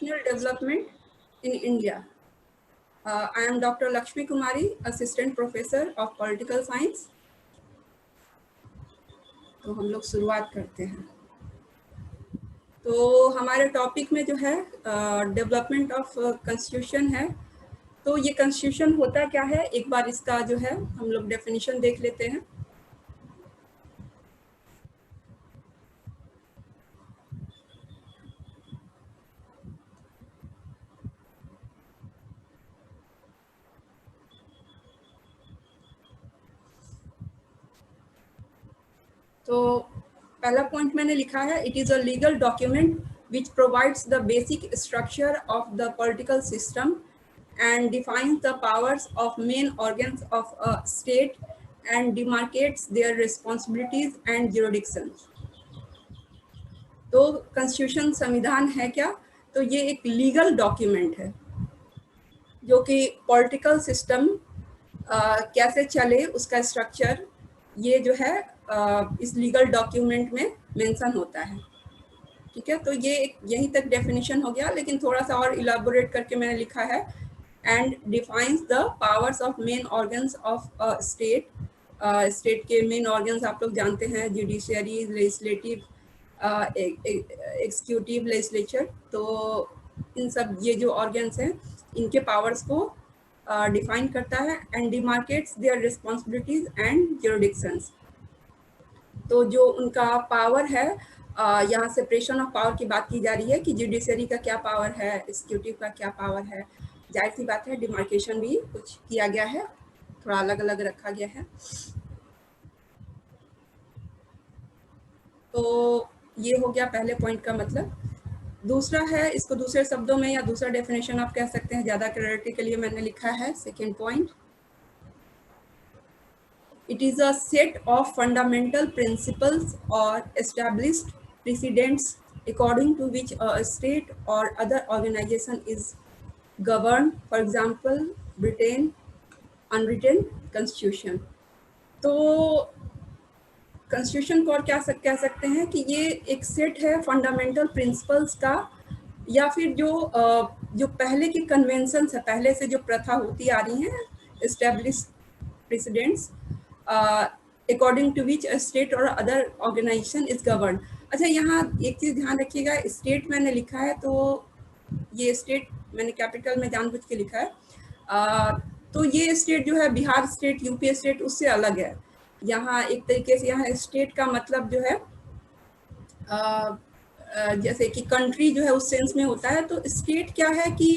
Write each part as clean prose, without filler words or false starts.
Institutional Development in India. I am Dr. Lakshmi Kumari, Assistant Professor of Political Science. तो हम लोग शुरुआत करते हैं। तो हमारे टॉपिक में जो है डेवलपमेंट ऑफ कॉन्स्टिट्यूशन है। तो ये कॉन्स्टिट्यूशन होता क्या है, एक बार इसका जो है हम लोग डेफिनेशन देख लेते हैं। तो पहला पॉइंट मैंने लिखा है, it is a legal document which provides the basic structure of the political system and defines the powers of main organs of a state and demarcates their responsibilities and jurisdictions. तो constitution संविधान है क्या? तो ये एक legal document है जो कि पॉलिटिकल सिस्टम कैसे चले उसका स्ट्रक्चर ये जो है इस लीगल डॉक्यूमेंट में मेंशन होता है। ठीक है, तो ये यहीं तक डेफिनेशन हो गया, लेकिन थोड़ा सा और इलाबोरेट करके मैंने लिखा है and defines the powers of main organs of state. State के मेन ऑर्गन्स आप लोग जानते हैं, जुडिशियरी, लेजिस्लेटिव, एग्जीक्यूटिव, लेजिस्लेचर। तो इन सब ये जो ऑर्गन्स हैं इनके पावर्स को डिफाइन करता है and demarcates there responsibilities and jurisdictions. तो जो उनका पावर है, यहाँ सेपरेशन ऑफ पावर की बात की जा रही है कि जुडिशरी का क्या पावर है, एग्जीक्यूटिव का क्या पावर है। जाहिर सी बात है डिमार्केशन भी कुछ किया गया है, थोड़ा अलग अलग रखा गया है। तो ये हो गया पहले पॉइंट का मतलब। दूसरा है, इसको दूसरे शब्दों में या दूसरा डेफिनेशन आप कह सकते हैं, ज़्यादा क्लैरिटी के लिए मैंने लिखा है second point, it is a set of fundamental principles or established precedents according to which a state or other organization is governed. For example, Britain unwritten constitution. तो कॉन्स्टिट्यूशन को और क्या कह सकते हैं कि ये एक सेट है फंडामेंटल प्रिंसिपल्स का, या फिर जो पहले की कन्वेंशंस है, पहले से जो प्रथा होती आ रही हैं, established precedents according to which state और अदर ऑर्गेनाइजेशन इज गवर्न। अच्छा, यहाँ एक चीज़ ध्यान रखिएगा, स्टेट मैंने लिखा है तो ये स्टेट मैंने कैपिटल में जानबूझ के लिखा है। तो ये स्टेट जो है बिहार स्टेट, यूपी स्टेट उससे अलग है। यहाँ एक तरीके से यहाँ स्टेट का मतलब जो है जैसे कि कंट्री जो है उस सेंस में होता है। तो स्टेट क्या है कि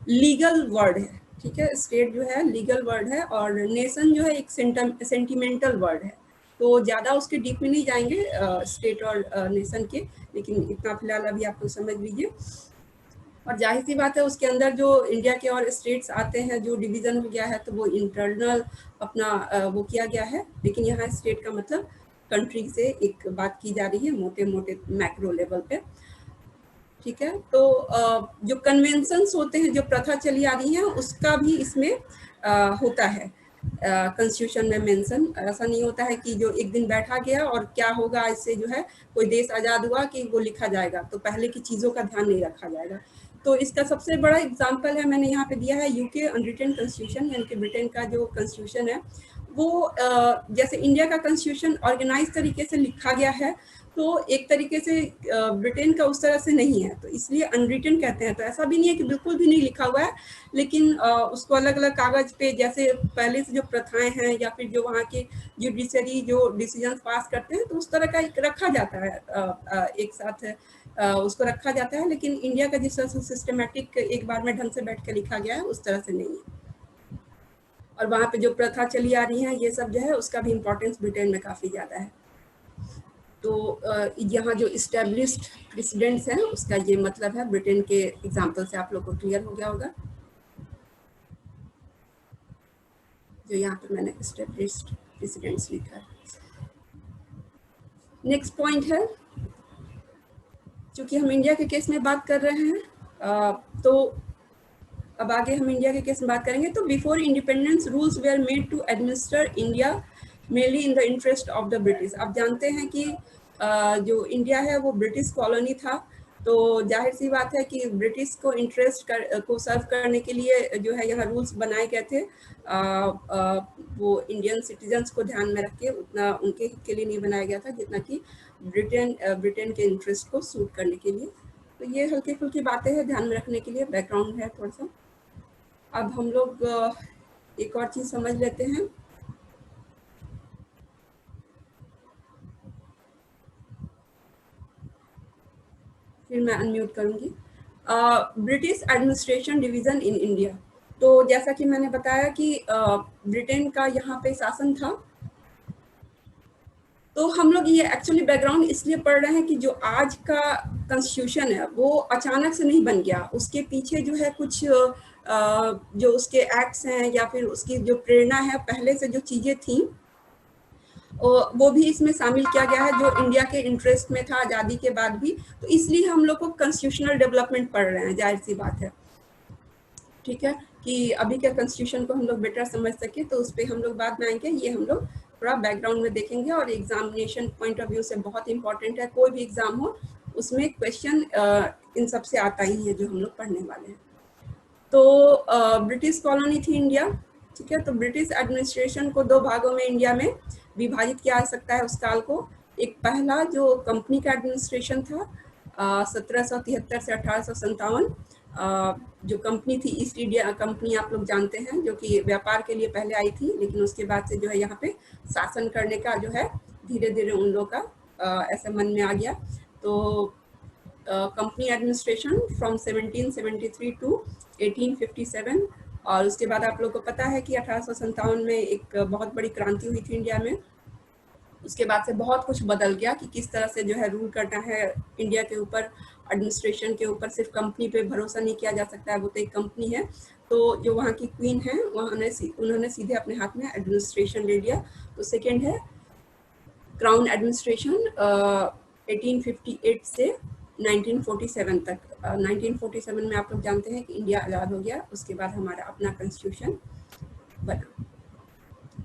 लीगल वर्ड है। ठीक है, स्टेट जो है लीगल वर्ड है और नेशन जो है एक सेंटिमेंटल वर्ड है। तो ज़्यादा उसके डीप में नहीं जाएंगे स्टेट और नेशन के, लेकिन इतना फिलहाल अभी आप लोग समझ लीजिए। और जाहिर सी बात है उसके अंदर जो इंडिया के और स्टेट्स आते हैं, जो डिवीज़न हो गया है तो वो इंटरनल अपना वो किया गया है, लेकिन यहाँ स्टेट का मतलब कंट्री से एक बात की जा रही है मोटे मोटे मैक्रो लेवल पे। ठीक है, तो जो कन्वेंशंस होते हैं, जो प्रथा चली आ रही है, उसका भी इसमें होता है कॉन्स्टिट्यूशन में मेंशन। ऐसा नहीं होता है कि जो एक दिन बैठा गया और क्या होगा इससे जो है कोई देश आज़ाद हुआ कि वो लिखा जाएगा, तो पहले की चीज़ों का ध्यान नहीं रखा जाएगा। तो इसका सबसे बड़ा एग्जांपल है, मैंने यहाँ पे दिया है यूके अनरिटन कॉन्स्टिट्यूशन, यानी कि ब्रिटेन का जो कॉन्स्टिट्यूशन है वो जैसे इंडिया का कॉन्स्टिट्यूशन ऑर्गेनाइज तरीके से लिखा गया है, तो एक तरीके से ब्रिटेन का उस तरह से नहीं है, तो इसलिए अनरिटन कहते हैं। तो ऐसा भी नहीं है कि बिल्कुल भी नहीं लिखा हुआ है, लेकिन उसको अलग अलग कागज़ पे जैसे पहले से जो प्रथाएं हैं या फिर जो वहाँ के जुडिशरी जो डिसीजन पास करते हैं, तो उस तरह का एक रखा जाता है, एक साथ उसको रखा जाता है। लेकिन इंडिया का जिस तरह से सिस्टमेटिक एक बार में ढंग से बैठ कर लिखा गया है उस तरह से नहीं है। और वहाँ पे जो प्रथा चली आ रही है ये सब जो है उसका भी इम्पोर्टेंस ब्रिटेन में काफ़ी ज़्यादा है। तो यहाँ जो इस्टेब्लिश्ड प्रेसिडेंट्स हैं उसका ये मतलब है, ब्रिटेन के एग्जाम्पल से आप लोग को क्लियर हो गया होगा। जो यहाँ पर मैंने इस्टेब्लिश्ड प्रेसिडेंट्स लिखा है। नेक्स्ट पॉइंट है, चूँकि हम इंडिया के केस में बात कर रहे हैं तो अब आगे हम इंडिया के केस में बात करेंगे। तो before independence rules were made to administer India mainly in the interest of the British. आप जानते हैं कि जो इंडिया है वो ब्रिटिश कॉलोनी था तो जाहिर सी बात है कि ब्रिटिश को इंटरेस्ट को सर्व करने के लिए जो है यहाँ रूल्स बनाए गए थे, वो इंडियन सिटीजन्स को ध्यान में रख के उतना उनके हित के लिए नहीं बनाया गया था जितना कि ब्रिटेन के इंटरेस्ट को सूट करने के लिए। तो ये हल्की फुल्की बातें हैं, ध्यान में रखने के लिए, बैकग्राउंड है थोड़ा सा। अब हम लोग एक और चीज़ समझ लेते हैं। फिर मैं अनम्यूट करूंगी। British administration division in India. तो जैसा कि मैंने बताया कि ब्रिटेन का यहाँ पे शासन था। तो हम लोग ये एक्चुअली बैकग्राउंड इसलिए पढ़ रहे हैं कि जो आज का कॉन्स्टिट्यूशन है वो अचानक से नहीं बन गया, उसके पीछे जो है कुछ जो उसके एक्ट्स हैं या फिर उसकी जो प्रेरणा है, पहले से जो चीज़ें थी वो भी इसमें शामिल किया गया है, जो इंडिया के इंटरेस्ट में था आज़ादी के बाद भी। तो इसलिए हम लोग को कॉन्स्टिट्यूशनल डेवलपमेंट पढ़ रहे हैं, जाहिर सी बात है, ठीक है, कि अभी के कॉन्स्टिट्यूशन को हम लोग बेटर समझ सके। तो उस पर हम लोग बाद में आएंगे, ये हम लोग थोड़ा बैकग्राउंड में देखेंगे और एग्जामिनेशन पॉइंट ऑफ व्यू से बहुत इंपॉर्टेंट है। कोई भी एग्जाम हो उसमें क्वेश्चन इन सब से आता ही है जो हम लोग पढ़ने वाले हैं। तो ब्रिटिश कॉलोनी थी इंडिया, ठीक है। तो ब्रिटिश एडमिनिस्ट्रेशन को दो भागों में इंडिया में विभाजित किया जा सकता है उस काल को। एक पहला जो कंपनी का एडमिनिस्ट्रेशन था 1773 से 1857, जो कंपनी थी ईस्ट इंडिया कंपनी, आप लोग जानते हैं, जो कि व्यापार के लिए पहले आई थी, लेकिन उसके बाद से जो है यहाँ पे शासन करने का जो है धीरे धीरे उन लोगों का ऐसा मन में आ गया। तो कंपनी एडमिनिस्ट्रेशन फ्रॉम 1773 टू 1857, और उसके बाद आप लोग को पता है कि 1857 में एक बहुत बड़ी क्रांति हुई थी इंडिया में। उसके बाद से बहुत कुछ बदल गया कि किस तरह से जो है रूल करना है इंडिया के ऊपर, एडमिनिस्ट्रेशन के ऊपर। सिर्फ कंपनी पे भरोसा नहीं किया जा सकता है, वो तो एक कंपनी है। तो जो वहाँ की क्वीन है उन्होंने सीधे अपने हाथ में एडमिनिस्ट्रेशन ले लिया। तो सेकेंड है क्राउन एडमिनिस्ट्रेशन 1858 से 1947 तक। 1947 में आप लोग जानते हैं कि इंडिया आज़ाद हो गया, उसके बाद हमारा अपना कॉन्स्टिट्यूशन बना।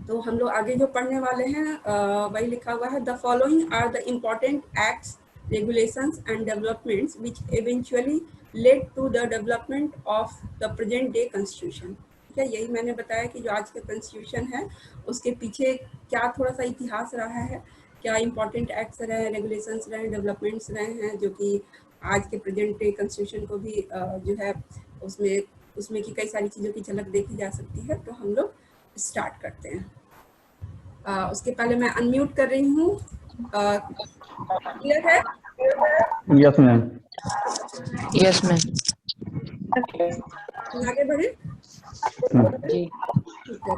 तो हम लोग आगे जो पढ़ने वाले हैं वही लिखा हुआ है, the following are the important acts, regulations and developments which eventually led to the development of the present day constitution। ठीक है, यही मैंने बताया कि जो आज का कॉन्स्टिट्यूशन है उसके पीछे क्या थोड़ा सा इतिहास रहा है, क्या इंपॉर्टेंट एक्ट्स रहे हैं, रेगुलेशंस रहे हैं, डेवलपमेंट्स रहे हैं, जो कि आज के प्रेजेंट डे कॉन्स्टिट्यूशन को भी जो है उसमें की कई सारी चीज़ों की झलक देखी जा सकती है। तो हम लोग स्टार्ट करते हैं। उसके पहले मैं अनम्यूट कर रही हूँ। क्लियर है? Yes ma'am. Yes ma'am. आगे बढ़े जी। ठीक है।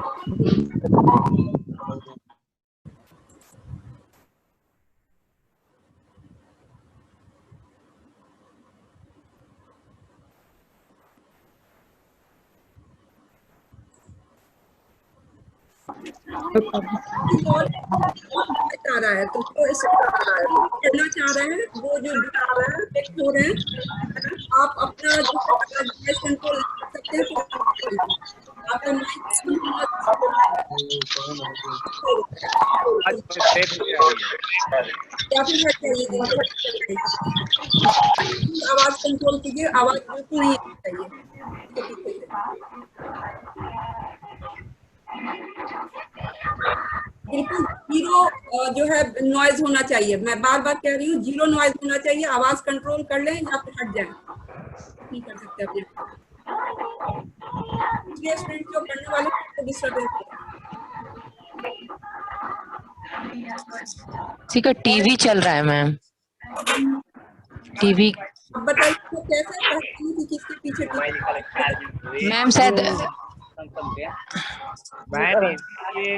चाह रहा है तो करना चाह रहे हैं, वो जो हो रहे हैं आप अपना कंट्रोल कर सकते हैं। आपका या फिर आवाज कंट्रोल कीजिए, आवाज बिल्कुल नहीं चाहिए। बिल्कुल जीरो जो है नॉइज होना चाहिए। मैं बार बार कह रही हूँ, जीरो नॉइज होना चाहिए। आवाज कंट्रोल कर लें या फिर हट जाए, नहीं कर सकते अपने स्टूडेंट जो पढ़ने वाले को डिस्टर्बेंस। ठीक है, टीवी चल रहा है मैम, टीवी। अब बताइए तो कैसे कहती हूँ कि किसके पीछे मैम शायद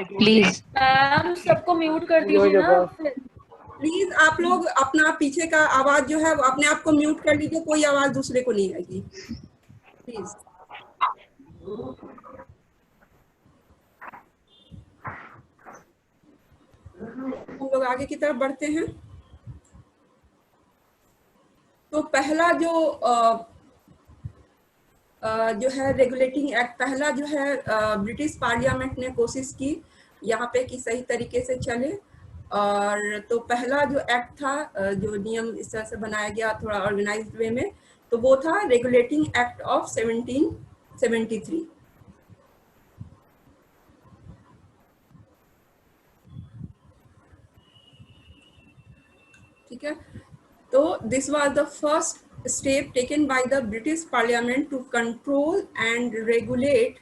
प्लीज मैम सबको म्यूट कर दीजिए ना। प्लीज आप लोग अपना पीछे का आवाज जो है वो अपने आप को म्यूट कर लीजिए, कोई आवाज दूसरे को नहीं आएगी प्लीज। हम लोग आगे की तरफ बढ़ते हैं। तो पहला जो है रेगुलेटिंग एक्ट, पहला जो है ब्रिटिश पार्लियामेंट ने कोशिश की यहाँ पे कि सही तरीके से चले। और तो पहला जो एक्ट था जो नियम इस तरह से बनाया गया थोड़ा ऑर्गेनाइज्ड वे में, तो वो था रेगुलेटिंग एक्ट ऑफ 1773। ठीक है, तो this was the first step taken by the British Parliament to control and regulate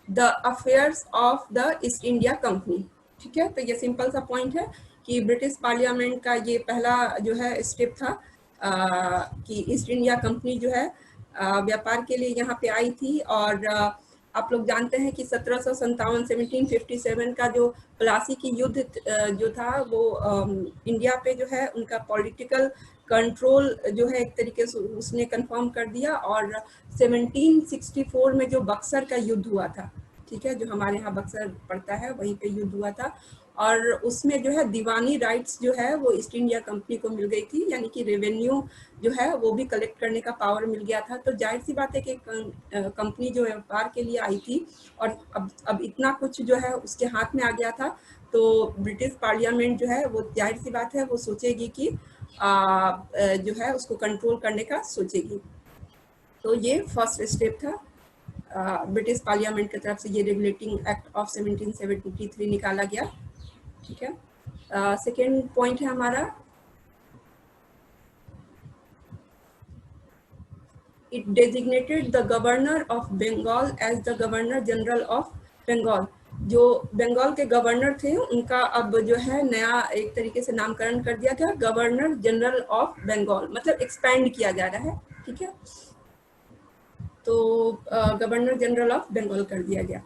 the affairs of the East India Company. ठीक है, तो ये सिंपल सा पॉइंट है कि ब्रिटिश पार्लियामेंट का ये पहला जो है स्टेप था कि ईस्ट इंडिया कंपनी जो है व्यापार के लिए यहाँ पे आई थी। और आप लोग जानते हैं कि 1757 का जो प्लासी की युद्ध जो था वो इंडिया पे जो है उनका पॉलिटिकल कंट्रोल जो है एक तरीके से उसने कंफर्म कर दिया। और 1764 में जो बक्सर का युद्ध हुआ था, ठीक है, जो हमारे यहाँ बक्सर पड़ता है वहीं पे युद्ध हुआ था, और उसमें जो है दीवानी राइट्स जो है वो ईस्ट इंडिया कंपनी को मिल गई थी, यानी कि रेवेन्यू जो है वो भी कलेक्ट करने का पावर मिल गया था। तो जाहिर सी बात है कि कंपनी जो व्यापार के लिए आई थी और अब इतना कुछ जो है उसके हाथ में आ गया था, तो ब्रिटिश पार्लियामेंट जो है वो जाहिर सी बात है वो सोचेगी कि जो है उसको कंट्रोल करने का सोचेगी। तो ये फर्स्ट स्टेप था ब्रिटिश पार्लियामेंट की तरफ से, ये रेगुलेटिंग एक्ट ऑफ 1773 निकाला गया। ठीक है, सेकेंड पॉइंट है हमारा, it designated the governor of Bengal as the governor general of Bengal. जो बंगाल के गवर्नर थे उनका अब जो है नया एक तरीके से नामकरण कर दिया गया, गवर्नर जनरल ऑफ बंगाल, मतलब एक्सपैंड किया जा रहा है। ठीक है, तो गवर्नर जनरल ऑफ बंगाल कर दिया गया।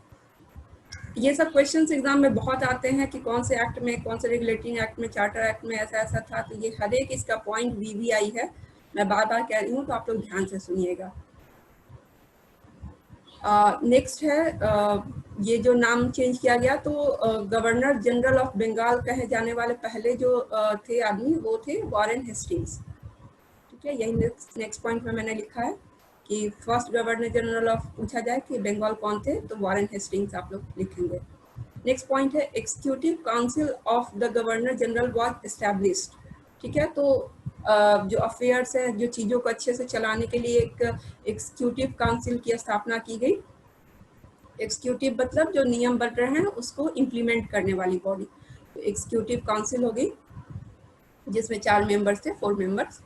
ये सब क्वेश्चंस एग्जाम में बहुत आते हैं कि कौन से एक्ट में, कौन से रेगुलेटिंग एक्ट में, चार्टर एक्ट में ऐसा ऐसा था। तो ये हर एक इसका पॉइंट वीवीआई है, मैं बार बार कह रही हूँ, तो आप लोग ध्यान से सुनिएगा। नेक्स्ट है ये जो नाम चेंज किया गया, तो गवर्नर जनरल ऑफ बंगाल कहे जाने वाले पहले जो थे आदमी वो थे वॉरेन हेस्टिंग्स। ठीक है, यही नेक्स्ट पॉइंट में मैंने लिखा है कि फर्स्ट गवर्नर जनरल ऑफ पूछा जाए कि बंगाल कौन थे, तो वॉरेन हेस्टिंग्स आप लोग लिखेंगे। नेक्स्ट पॉइंट है executive council of the governor general was established. ठीक है, तो जो अफेयर्स है, जो चीज़ों को अच्छे से चलाने के लिए एक एग्जीक्यूटिव काउंसिल की स्थापना की गई। एग्जीक्यूटिव मतलब जो नियम बन रहे हैं उसको इम्प्लीमेंट करने वाली बॉडी, तो एग्जीक्यूटिव काउंसिल हो गई जिसमें 4 मेंबर्स थे, 4 मेंबर्स।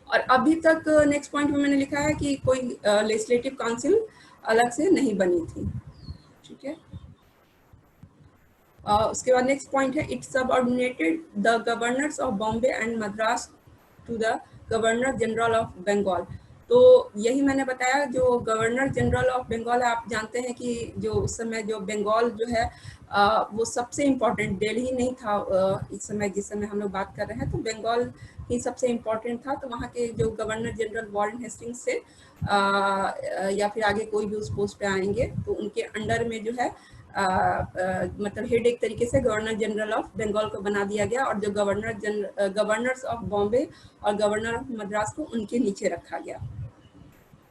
और अभी तक नेक्स्ट पॉइंट में मैंने लिखा है कि कोई लेजिस्लेटिव काउंसिल अलग से नहीं बनी थी। ठीक है, उसके बाद नेक्स्ट पॉइंट है, it subordinated the governors of Bombay and Madras to the governor general of Bengal. तो यही मैंने बताया, जो गवर्नर जनरल ऑफ बंगाल है, आप जानते हैं कि जो उस समय जो बंगाल जो है वो सबसे इम्पोर्टेंट, दिल्ली नहीं था इस समय, जिस समय हम लोग बात कर रहे हैं, तो बंगाल ही सबसे इम्पोर्टेंट था। तो वहाँ के जो गवर्नर जनरल वॉरेन हेस्टिंग्स से या फिर आगे कोई भी उस पोस्ट पे आएंगे, तो उनके अंडर में जो है मतलब हेड एक तरीके से गवर्नर जनरल ऑफ बंगाल को बना दिया गया, और जो गवर्नर्स ऑफ बॉम्बे और गवर्नर ऑफ मद्रास को उनके नीचे रखा गया,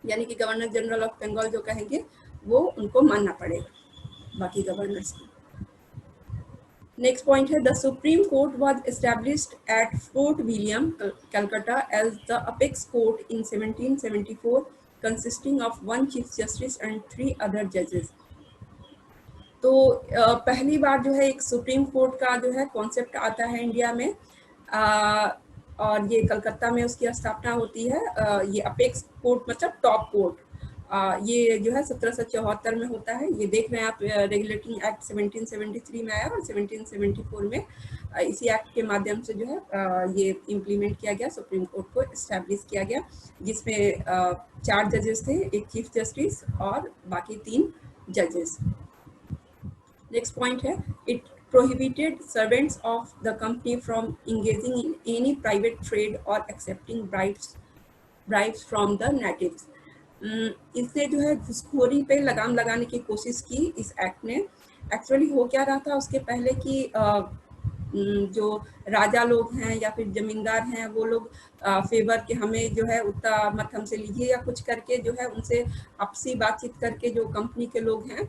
यानी कि गवर्नर जनरल ऑफ बंगाल जो कहेंगे वो उनको मानना पड़ेगा बाकी गवर्नर्स को। नेक्स्ट पॉइंट है, the Supreme Court was established at Fort William Calcutta as the apex court in 1774 consisting of 1 chief justice and 3 other जजेस। तो पहली बार जो है एक सुप्रीम कोर्ट का जो है कॉन्सेप्ट आता है इंडिया में, और ये कलकत्ता में उसकी स्थापना होती है। ये अपेक्स कोर्ट मतलब टॉप कोर्ट, ये जो है 1774 में होता है। ये देख रहे हैं आप, रेगुलेटिंग एक्ट 1773 में आया और 1774 में इसी एक्ट के माध्यम से जो है ये इम्प्लीमेंट किया गया, सुप्रीम कोर्ट को इस्टेब्लिश किया गया, जिसमें 4 जजेस थे, एक चीफ जस्टिस और बाकी 3 जजेस। नेक्स्ट पॉइंट है, it prohibited servants of the company from engaging in any private trade or accepting bribes from the natives. इसने जो है घुसखोरी पे लगाम लगाने की कोशिश की इस एक्ट ने। एक्चुअली हो क्या रहा था उसके पहले कि जो राजा लोग हैं या फिर जमींदार हैं, वो लोग फेवर के हमें जो है उतना मत हमसे लीजिए या कुछ करके जो है उनसे आपसी बातचीत करके जो कंपनी के लोग हैं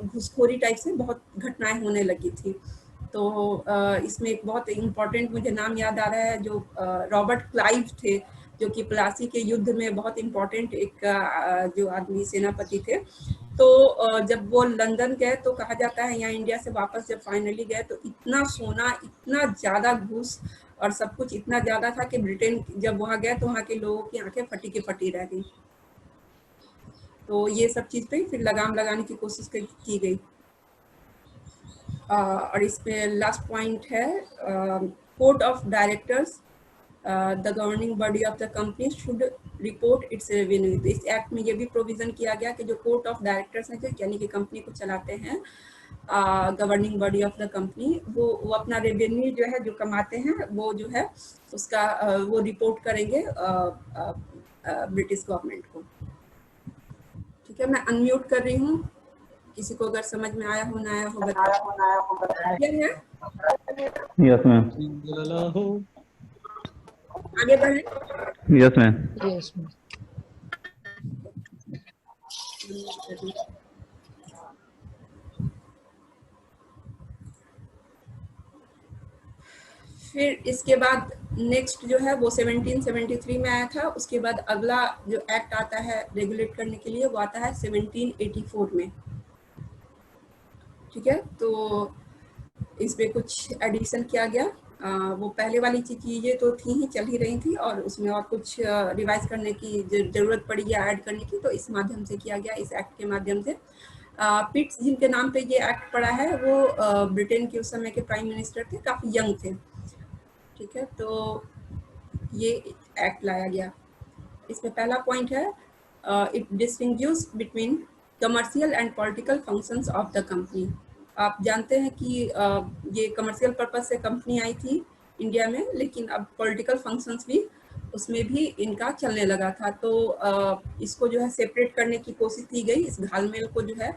घूसखोरी टाइप से बहुत घटनाएं होने लगी थी। तो इसमें एक बहुत इम्पोर्टेंट मुझे नाम याद आ रहा है, जो रॉबर्ट क्लाइव थे, जो कि प्लासी के युद्ध में बहुत इम्पोर्टेंट एक जो आदमी सेनापति थे। तो जब वो लंदन गए तो कहा जाता है यहाँ इंडिया से वापस जब फाइनली गए तो इतना सोना, इतना ज़्यादा घूस और सब कुछ इतना ज़्यादा था कि ब्रिटेन जब वहाँ गए तो वहाँ के लोगों की आंखें फटी की फटी रह गई। तो ये सब चीज़ पे फिर लगाम लगाने की कोशिश की गई। और इस पे लास्ट पॉइंट है code of directors, the governing body of the company should report it's revenue. इस एक्ट में ये भी प्रोविजन किया गया कि जो कोर्ट ऑफ डायरेक्टर्स हैं, यानी कि कंपनी को चलाते हैं, governing body of the company, वो अपना रेवेन्यू जो है जो कमाते हैं वो जो है उसका वो रिपोर्ट करेंगे ब्रिटिश गवर्नमेंट को। ठीक है, मैं अनम्यूट कर रही हूँ, किसी को अगर समझ में आया हो ना आया हो बताइए। क्लियर है? Yes ma'am. आगे बढ़े। Yes ma'am. Yes ma'am. फिर इसके बाद नेक्स्ट जो है वो 1773 में आया था। उसके बाद अगला जो एक्ट आता है रेगुलेट करने के लिए वो आता है 1784 में। ठीक है, तो इसमें कुछ एडिशन किया गया। वो पहले वाली चीज़ें तो थी ही, चल ही रही थी, और उसमें और कुछ रिवाइज करने की ज़रूरत पड़ी या ऐड करने की, तो इस माध्यम से किया गया, इस एक्ट के माध्यम से। पिट्स जिनके नाम पे ये एक्ट पड़ा है वो ब्रिटेन के उस समय के प्राइम मिनिस्टर थे, काफ़ी यंग थे। ठीक है, तो ये एक्ट लाया गया। इसमें पहला पॉइंट है it distinguish between commercial and political functions of the company. आप जानते हैं कि ये कमर्शियल पर्पज से कंपनी आई थी इंडिया में, लेकिन अब पॉलिटिकल फंक्शंस भी उसमें भी इनका चलने लगा था। तो इसको जो है सेपरेट करने की कोशिश की गई, इस घालमेल को जो है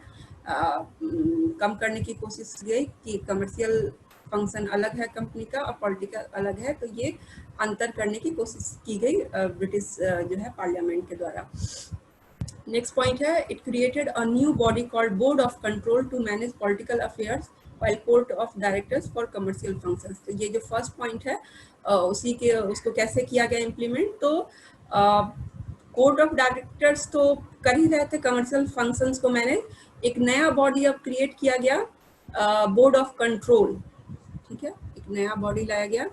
कम करने की कोशिश की गई कि कमर्शियल फंक्शन अलग है कंपनी का और पॉलिटिकल अलग है, तो ये अंतर करने की कोशिश की गई ब्रिटिश जो है पार्लियामेंट के द्वारा। नेक्स्ट पॉइंट है it created a new body called Board of Control to manage political affairs while Court of Directors for commercial functions. तो ये जो फर्स्ट पॉइंट है उसी के उसको कैसे किया गया इम्प्लीमेंट। तो कोर्ट ऑफ डायरेक्टर्स तो कर ही रहे थे कमर्शियल फंक्शंस को मैनेज, एक नया बॉडी अब क्रिएट किया गया बोर्ड ऑफ कंट्रोल। ठीक है, एक नया बॉडी लाया गया,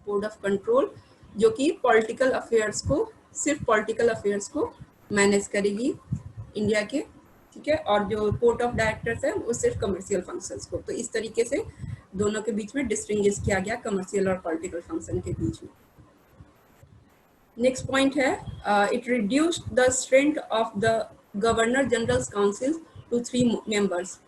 बोर्ड ऑफ कंट्रोल, जो कि पॉलिटिकल अफेयर्स को, सिर्फ पॉलिटिकल अफेयर्स को मैनेज करेगी इंडिया के। ठीक है, और जो कोर्ट ऑफ डायरेक्टर्स है वो सिर्फ कमर्शियल फंक्शंस को। तो इस तरीके से दोनों के बीच में डिस्टिंग्विश किया गया कमर्शियल और पॉलिटिकल फंक्शन के बीच में। नेक्स्ट पॉइंट है it reduced the strength of the governor general's council to 3 members.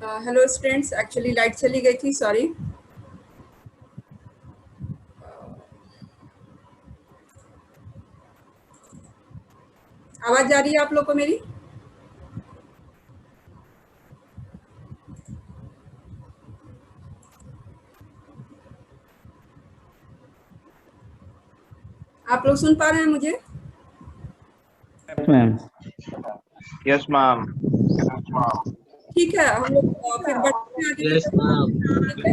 Hello students, actually light चली गई थी, सॉरी। आवाज जा रही है आप लोग को मेरी? आप लोग सुन पा रहे हैं मुझे? Yes ma'am. Yes ma'am. ठीक है, हम लोग फिर बढ़ते हैं आगे। Yes ma'am. ठीक है,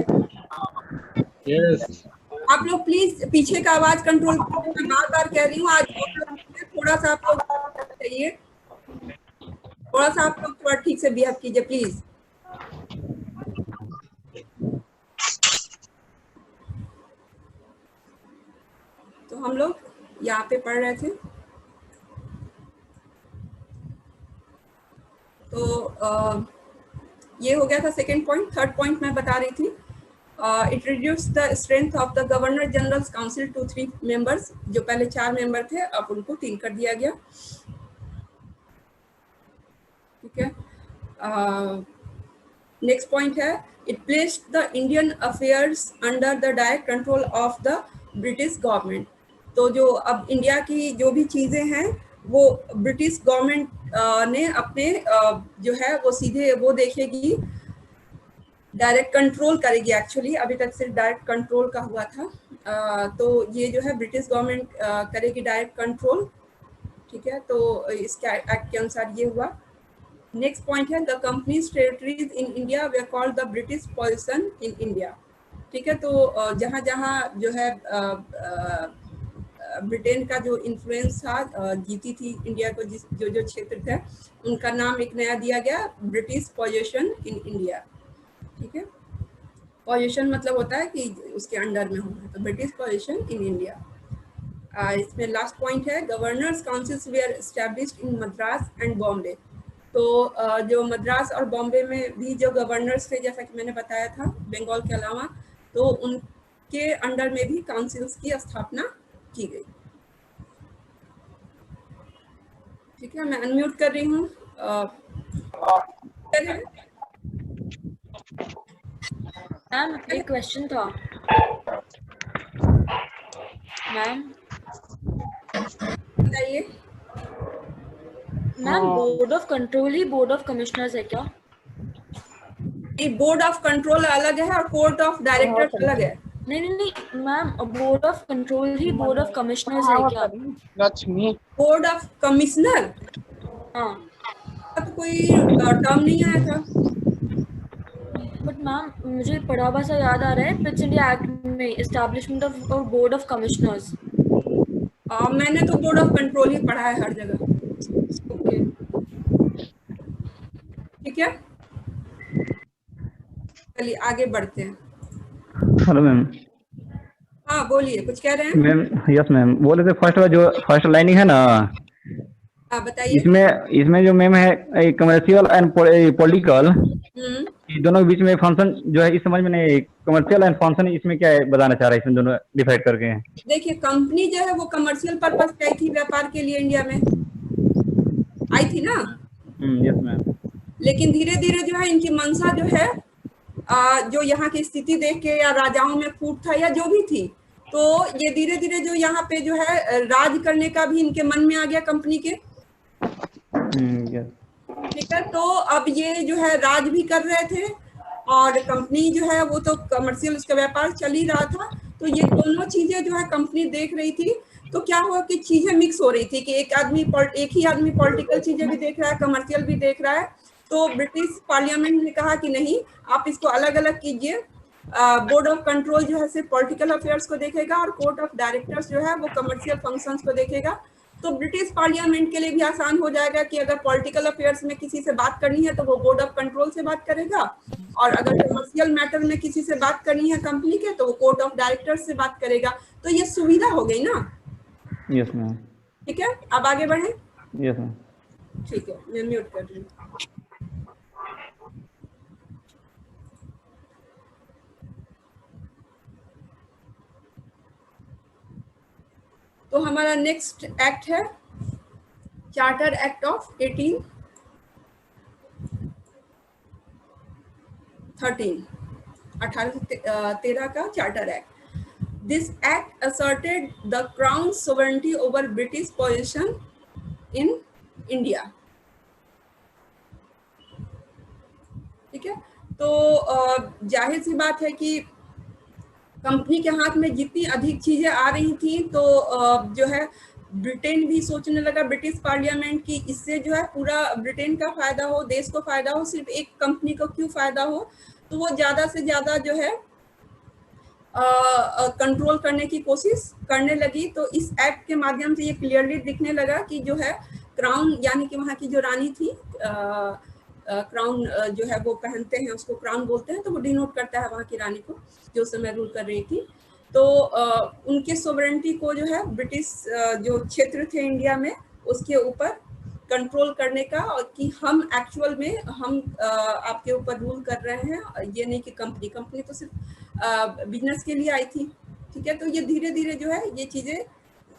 यस। आप लोग प्लीज पीछे का आवाज कंट्रोल करो। मैं बार बार कह रही हूँ, आज आप लोग थोड़ा सा आप लोग चाहिए, थोड़ा सा आप लोग थोड़ा ठीक से बिहेव कीजिए प्लीज। तो हम लोग यहाँ पे पढ़ रहे थे, तो ये हो गया था सेकेंड पॉइंट। थर्ड पॉइंट मैं बता रही थी, it reduce the strength of the governor general council to 3 members. जो पहले 4 मेंबर थे, अब उनको 3 कर दिया गया। ठीक है, नेक्स्ट पॉइंट है, it placed the Indian affairs under the direct control of the British government. तो जो अब इंडिया की जो भी चीज़ें हैं वो ब्रिटिश गवर्नमेंट ने अपने जो है वो सीधे वो देखेगी, डायरेक्ट कंट्रोल करेगी। एक्चुअली अभी तक सिर्फ डायरेक्ट कंट्रोल का हुआ था, तो ये जो है ब्रिटिश गवर्नमेंट करेगी डायरेक्ट कंट्रोल। ठीक है, तो इसके एक्ट के अनुसार ये हुआ। नेक्स्ट पॉइंट है, the companies territories in India way called the British position in India. ठीक है, तो जहाँ जहाँ जो है ब्रिटेन का जो इन्फ्लुएंस था, जीती थी इंडिया को जो जो क्षेत्र थे, उनका नाम एक नया दिया गया, ब्रिटिश पोजीशन इन इंडिया। ठीक है, पोजीशन मतलब होता है कि उसके अंडर में होना, तो ब्रिटिश पोजीशन इन इंडिया। इसमें लास्ट पॉइंट है, governors councils were established in Madras and Bombay. तो जो मद्रास और बॉम्बे में भी जो गवर्नर्स थे, जैसा कि मैंने बताया था, बंगाल के अलावा, तो उनके अंडर में भी काउंसिल्स की स्थापना की गई। ठीक है, मैं अनम्यूट कर रही हूँ। मैम एक क्वेश्चन था मैम। बताइए। Ma'am board of control he board of commissioners है क्या? बोर्ड ऑफ कंट्रोल अलग है और कोर्ट ऑफ डायरेक्टर्स अलग है। नहीं नहीं नहीं ma'am, board of control he board of commissioners है क्या? Board of commissioner? हाँ, तो कोई टर्म नहीं आया था। बट मैम मुझे पढ़ा भाषा याद आ रहा है, ब्रिटिश इंडिया एक्ट में establishment of board of commissioners. मैंने तो बोर्ड ऑफ कंट्रोल ही पढ़ा है हर जगह। ओके, ठीक है, चलिए आगे बढ़ते हैं। Hello ma'am. हाँ बोलिए, कुछ कह रहे हैं? मैम यस मैम, बोले थे फर्स्ट जो फर्स्ट लाइनिंग है ना, हाँ बताइए। इसमें जो मैम है कमर्शियल एंड पॉलिटिकल, दोनों के बीच में फंक्शन जो है इस समझ में नहीं, कमर्शियल एंड फंक्शन इसमें क्या है बताना चाह रहा है, इसमें दोनों डिवाइड करके हैं। देखिए, कंपनी जो है वो कमर्शियल पर्पस पे आई थी, व्यापार के लिए इंडिया में आई थी ना। Yes ma'am. लेकिन धीरे धीरे जो है इनकी मंशा जो है, जो यहाँ की स्थिति देख के या राजाओं में फूट था या जो भी थी, तो ये धीरे धीरे जो यहाँ पे जो है राज करने का भी इनके मन में आ गया कंपनी के। ठीक है, तो अब ये जो है राज भी कर रहे थे और कंपनी जो है वो तो कमर्शियल उसका व्यापार चल ही रहा था। तो ये दोनों चीजें जो है कंपनी देख रही थी। तो क्या हुआ कि चीजें मिक्स हो रही थी कि एक ही आदमी पॉलिटिकल चीजें भी देख रहा है, कमर्शियल भी देख रहा है। तो ब्रिटिश पार्लियामेंट ने कहा कि नहीं, आप इसको अलग अलग कीजिए। बोर्ड ऑफ कंट्रोल जो है सिर्फ पॉलिटिकल अफेयर्स को देखेगा और कोर्ट ऑफ डायरेक्टर्स जो है वो कमर्शियल फंक्शंस को देखेगा। तो ब्रिटिश पार्लियामेंट के लिए भी आसान हो जाएगा कि अगर पॉलिटिकल अफेयर्स में किसी से बात करनी है तो वो बोर्ड ऑफ कंट्रोल से बात करेगा, और अगर कमर्शियल मैटर में किसी से बात करनी है कंपनी के तो वो कोर्ट ऑफ डायरेक्टर्स से बात करेगा। तो ये सुविधा हो गई ना। Yes ma'am. ठीक है, अब आगे बढ़े। Yes ma'am. ठीक है, मैं म्यूट कर रही हूँ। तो हमारा नेक्स्ट एक्ट है चार्टर एक्ट ऑफ 18 1813 का charter act. This act asserted the crown sovereignty over British position in India. ठीक है, तो जाहिर सी बात है कि कंपनी के हाथ में जितनी अधिक चीजें आ रही थी तो जो है ब्रिटेन भी सोचने लगा, ब्रिटिश पार्लियामेंट की, इससे जो है पूरा ब्रिटेन का फायदा हो, देश को फायदा हो, सिर्फ एक कंपनी को क्यों फायदा हो। तो वो ज्यादा से ज्यादा जो है कंट्रोल करने की कोशिश करने लगी। तो इस एक्ट के माध्यम से ये क्लियरली दिखने लगा कि जो है क्राउन, यानी कि वहाँ की जो रानी थी, क्राउन जो है वो पहनते हैं, उसको क्राउन बोलते हैं, तो वो डिनोट करता है वहाँ की रानी को जो उस समय रूल कर रही थी। तो उनके सोवरेनिटी को जो है ब्रिटिश जो क्षेत्र थे इंडिया में उसके ऊपर कंट्रोल करने का, और कि हम एक्चुअल में हम आपके ऊपर रूल कर रहे हैं, ये नहीं कि कंपनी तो सिर्फ बिजनेस के लिए आई थी। ठीक है, तो ये धीरे धीरे जो है ये चीजें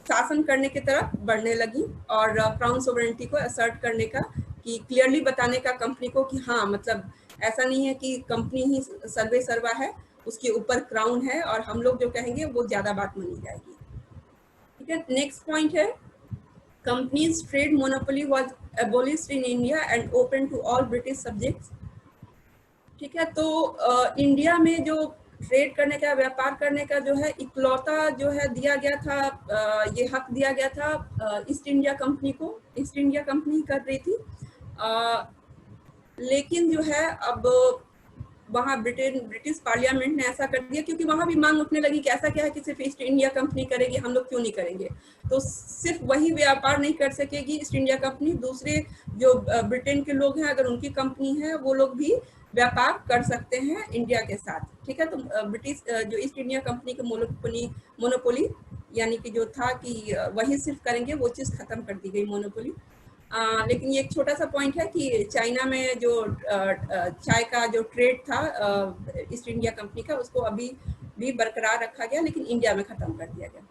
शासन करने की तरफ बढ़ने लगी और क्राउन सोवरेनिटी को असर्ट करने का, कि क्लियरली बताने का कंपनी को कि हाँ, मतलब ऐसा नहीं है कि कंपनी ही सर्वे सर्वा है, उसके ऊपर क्राउन है और हम लोग जो कहेंगे वो ज्यादा बात मानी जाएगी। ठीक है, नेक्स्ट पॉइंट है companies trade monopoly was abolished in India and open to all British subjects। ठीक है, तो इंडिया में जो ट्रेड करने का, व्यापार करने का जो है इकलौता जो है दिया गया था, ये हक दिया गया था ईस्ट इंडिया कंपनी को। ईस्ट इंडिया कंपनी कर रही थी, लेकिन जो है अब वहाँ ब्रिटिश पार्लियामेंट ने ऐसा कर दिया, क्योंकि वहाँ भी मांग उठने लगी कि ऐसा क्या है कि सिर्फ ईस्ट इंडिया कंपनी करेगी, हम लोग क्यों नहीं करेंगे। तो सिर्फ वही व्यापार नहीं कर सकेगी ईस्ट इंडिया कंपनी, दूसरे जो ब्रिटेन के लोग हैं अगर उनकी कंपनी है वो लोग भी व्यापार कर सकते हैं इंडिया के साथ। ठीक है, तो ब्रिटिश जो ईस्ट इंडिया कंपनी के मोनोपोली यानी कि जो था कि वही सिर्फ करेंगे, वो चीज़ खत्म कर दी गई, मोनोपोली। लेकिन ये एक छोटा सा पॉइंट है कि चाइना में जो चाय का जो ट्रेड था ईस्ट इंडिया कंपनी का, उसको अभी भी बरकरार रखा गया, लेकिन इंडिया में खत्म कर दिया गया।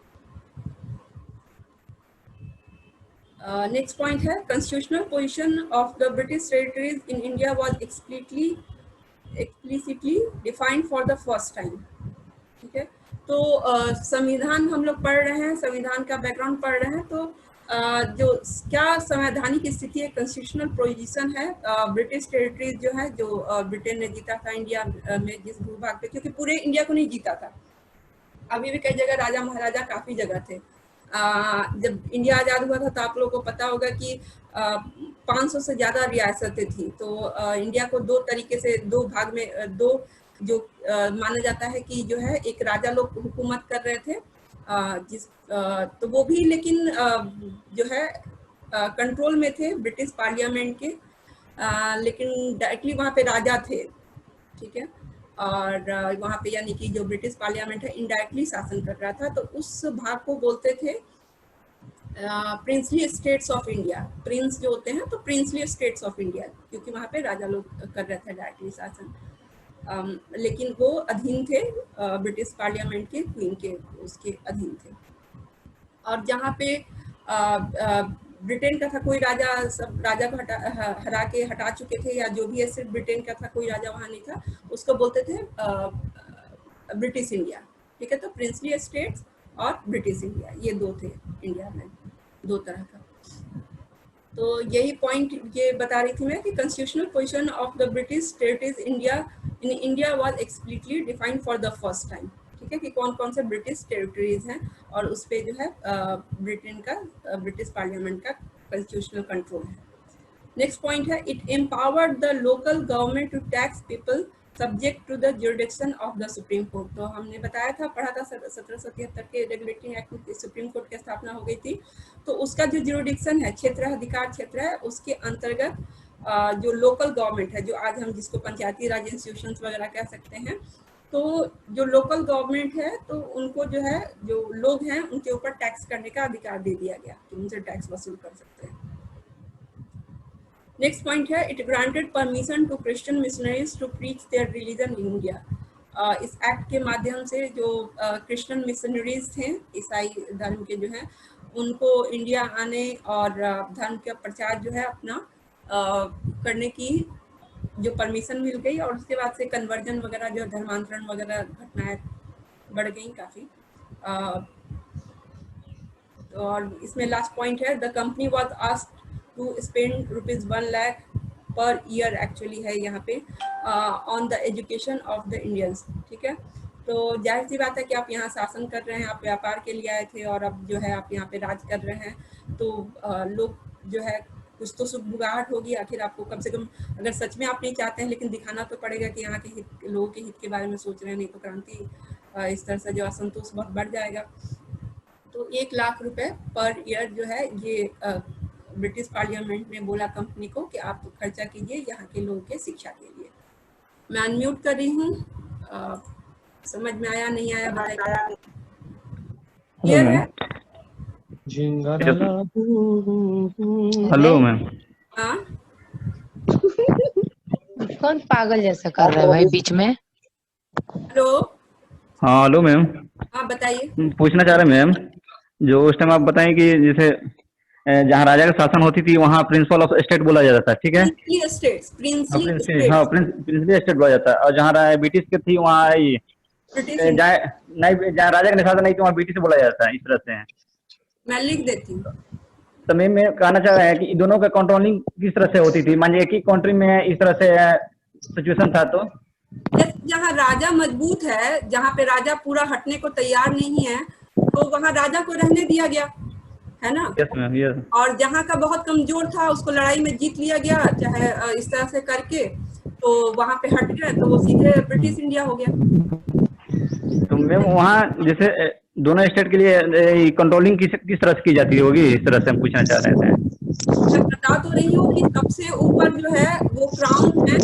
नेक्स्ट पॉइंट है constitutional position of the British territories in India was explicitly defined for the first time. ठीक है, तो संविधान हम लोग पढ़ रहे हैं, संविधान का बैकग्राउंड पढ़ रहे हैं, तो जो क्या संवैधानिक स्थिति है, कॉन्स्टिट्यूशनल पोजीशन है ब्रिटिश टेरिटरीज जो है, जो ब्रिटेन ने जीता था इंडिया में जिस भूभाग पे, क्योंकि पूरे इंडिया को नहीं जीता था, अभी भी कई जगह राजा महाराजा काफी जगह थे। जब इंडिया आजाद हुआ था तो आप लोगों को पता होगा कि 500 से ज्यादा रियासतें थी। तो इंडिया को दो तरीके से, दो भाग में, दो जो माना जाता है कि जो है एक राजा लोग हुकूमत कर रहे थे, तो वो भी लेकिन जो है कंट्रोल में थे ब्रिटिश पार्लियामेंट के, लेकिन डायरेक्टली वहाँ पे राजा थे। ठीक है, और वहाँ पे यानी कि जो ब्रिटिश पार्लियामेंट है इनडायरेक्टली शासन कर रहा था, तो उस भाग को बोलते थे princely states of India. Prince जो होते हैं तो प्रिंसली स्टेट्स ऑफ इंडिया, क्योंकि वहाँ पे राजा लोग कर रहे थे डायरेक्टली शासन, लेकिन वो अधीन थे ब्रिटिश पार्लियामेंट के, क्वीन के, उसके अधीन थे। और जहाँ पे ब्रिटेन का था कोई राजा, सब राजा को हरा के हटा चुके थे, या जो भी है सिर्फ ब्रिटेन का था, कोई राजा वहाँ नहीं था, उसको बोलते थे ब्रिटिश इंडिया। ठीक है, तो प्रिंसली स्टेट्स और ब्रिटिश इंडिया, ये दो थे इंडिया में, दो तरह का। तो यही पॉइंट ये बता रही थी मैं कि constitutional position of the British territories in India was explicitly defined for the first time. ठीक है, कि कौन कौन से ब्रिटिश टेरिटरीज हैं और उस पर जो है ब्रिटेन का, ब्रिटिश पार्लियामेंट का कॉन्स्टिट्यूशनल कंट्रोल है। नेक्स्ट पॉइंट है it empowered the local government to tax people subject to the jurisdiction of the Supreme Court. तो हमने बताया था, पढ़ा था 1773 के रेगुलेटिंग एक्ट में सुप्रीम कोर्ट की स्थापना हो गई थी, तो उसका जो जुरिडिक्शन है, क्षेत्र अधिकार क्षेत्र है, उसके अंतर्गत जो लोकल गवर्नमेंट है, जो आज हम जिसको पंचायती राज इंस्टीट्यूशंस वगैरह कह सकते हैं, तो जो लोकल गवर्नमेंट है तो उनको जो है, जो लोग हैं उनके ऊपर टैक्स करने का अधिकार दे दिया गया कि उनसे टैक्स वसूल कर सकते हैं। नेक्स्ट पॉइंट है it granted permission to Christian missionaries to preach their religion in India. इस एक्ट के माध्यम से जो क्रिश्चियन मिशनरीज थे, ईसाई धर्म के जो हैं, उनको इंडिया आने और धर्म का प्रचार जो है अपना करने की जो परमिशन मिल गई और उसके बाद से कन्वर्जन वगैरह जो धर्मांतरण वगैरह घटनाएं बढ़ गई काफ़ी। और इसमें लास्ट पॉइंट है, the company was asked to spend ₹1 lakh per year actually है यहाँ पे on the education of the Indians. ठीक है, तो जाहिर सी बात है कि आप यहाँ शासन कर रहे हैं, आप व्यापार के लिए आए थे और अब जो है आप यहाँ पे राज कर रहे हैं, तो लोग जो है कुछ तो सुगबुगाहट होगी। आखिर आपको कम से कम, अगर सच में आप नहीं चाहते हैं, लेकिन दिखाना तो पड़ेगा कि यहाँ के हित, लोगों के हित के बारे में सोच रहे हैं, नहीं तो क्रांति इस तरह से जो असंतोष बहुत बढ़ जाएगा। तो 1 लाख रुपए पर ईयर जो है ये ब्रिटिश पार्लियामेंट ने बोला कंपनी को कि आप खर्चा कीजिए यहाँ के लोगों के शिक्षा के लिए। मैं अनम्यूट कर रही हूँ, समझ में आया नहीं आया बताया? क्लियर है? Hello ma'am. हाँ, कौन पागल जैसा कर रहा है भाई बीच में? हेलो, हाँ हेलो मैम, हाँ बताइए। पूछना चाह रहे मैम, जो उस टाइम आप बताएं कि जैसे जहाँ राजा का शासन होती थी वहाँ प्रिंसिपल ऑफ स्टेट बोला जाता था, ठीक है? प्रिंसली स्टेट्स, प्रिंसली हाँ स्टेट्स, प्रिंसिपल स्टेट बोला जाता है। और जहाँ ब्रिटिश की थी वहाँ ब्रिटिश। जहाँ राजा का शासन नहीं थी वहाँ ब्रिटिश बोला जाता है, इस तरह से है। मैं लिख देती हूँ। तो मैं कहना चाह रहा है कि दोनों का कंट्रोलिंग किस तरह से होती थी? मान एक ही कंट्री में इस तरह से सिचुएशन था तो जहाँ राजा मजबूत है, जहाँ पे राजा पूरा हटने को तैयार नहीं है, तो वहाँ राजा को रहने दिया गया, है ना? Yes ma'am, yes. और जहाँ का बहुत कमजोर था उसको लड़ाई में जीत लिया गया, चाहे इस तरह से करके, तो वहाँ पे हट गए, तो वो सीधे ब्रिटिश इंडिया हो गया। तो मैम वहाँ जैसे दोनों स्टेट के लिए कंट्रोलिंग किस तरह से की जाती होगी, इस तरह से हम पूछना चाह रहे थे। मैं बता तो रही हूँ कि सबसे ऊपर जो है वो क्राउन है,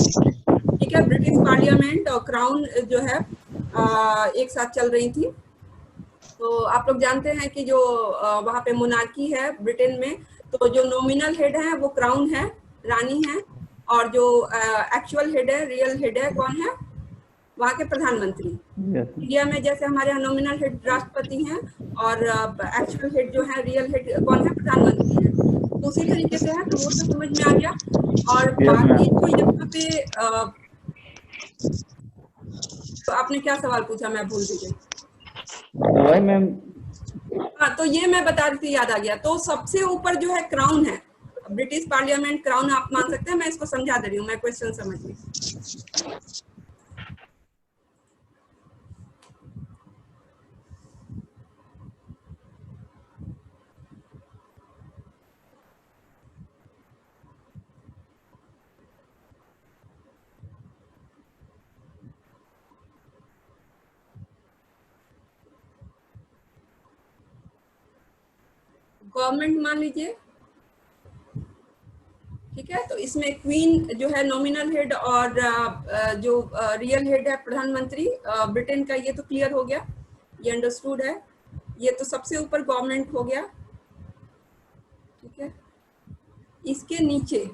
ठीक है? ब्रिटिश पार्लियामेंट और क्राउन जो है एक साथ चल रही थी। तो आप लोग जानते हैं कि जो वहाँ पे मोनार्की है ब्रिटेन में, तो जो नॉमिनल हेड है वो क्राउन है, रानी है, और जो एक्चुअल हेड है, रियल हेड है, कौन है? वहाँ के प्रधानमंत्री। इंडिया में जैसे हमारे यहाँ नॉमिनल हेड राष्ट्रपति हैं और एक्चुअल हेड जो है, रियल हेड कौन है? प्रधानमंत्री है। तो उसी तरीके से है, तो वो तो समझ में आ गया। और बाकी तो यहाँ पे तो आपने क्या सवाल पूछा, मैं भूल गई। वही मैम, हाँ, तो ये मैं बता रही थी, याद आ गया। तो सबसे ऊपर जो है क्राउन है, ब्रिटिश पार्लियामेंट क्राउन आप मान सकते हैं। मैं इसको समझा दे रही हूँ, मैं क्वेश्चन समझ ली। गवर्नमेंट मान लीजिए, ठीक है? तो इसमें क्वीन जो है नॉमिनल हेड और जो रियल हेड है प्रधानमंत्री ब्रिटेन का, ये तो क्लियर हो गया, ये अंडरस्टूड है। ये तो सबसे ऊपर गवर्नमेंट हो गया, ठीक है? इसके नीचे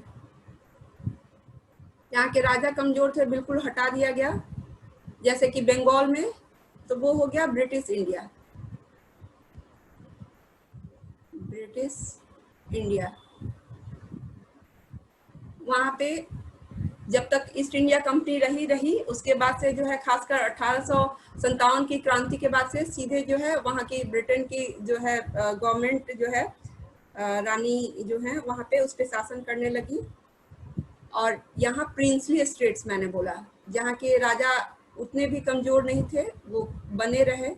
यहाँ के राजा कमजोर थे, बिल्कुल हटा दिया गया, जैसे कि बंगाल में, तो वो हो गया ब्रिटिश इंडिया, ब्रिटिश इंडिया। वहाँ पे जब तक ईस्ट इंडिया कंपनी रही, उसके बाद से जो है खासकर 1857 की क्रांति के बाद से सीधे जो है वहाँ की ब्रिटेन की जो है गवर्नमेंट जो है रानी जो है वहाँ पे उस पर शासन करने लगी। और यहाँ प्रिंसली स्टेट्स मैंने बोला, जहाँ के राजा उतने भी कमजोर नहीं थे, वो बने रहे।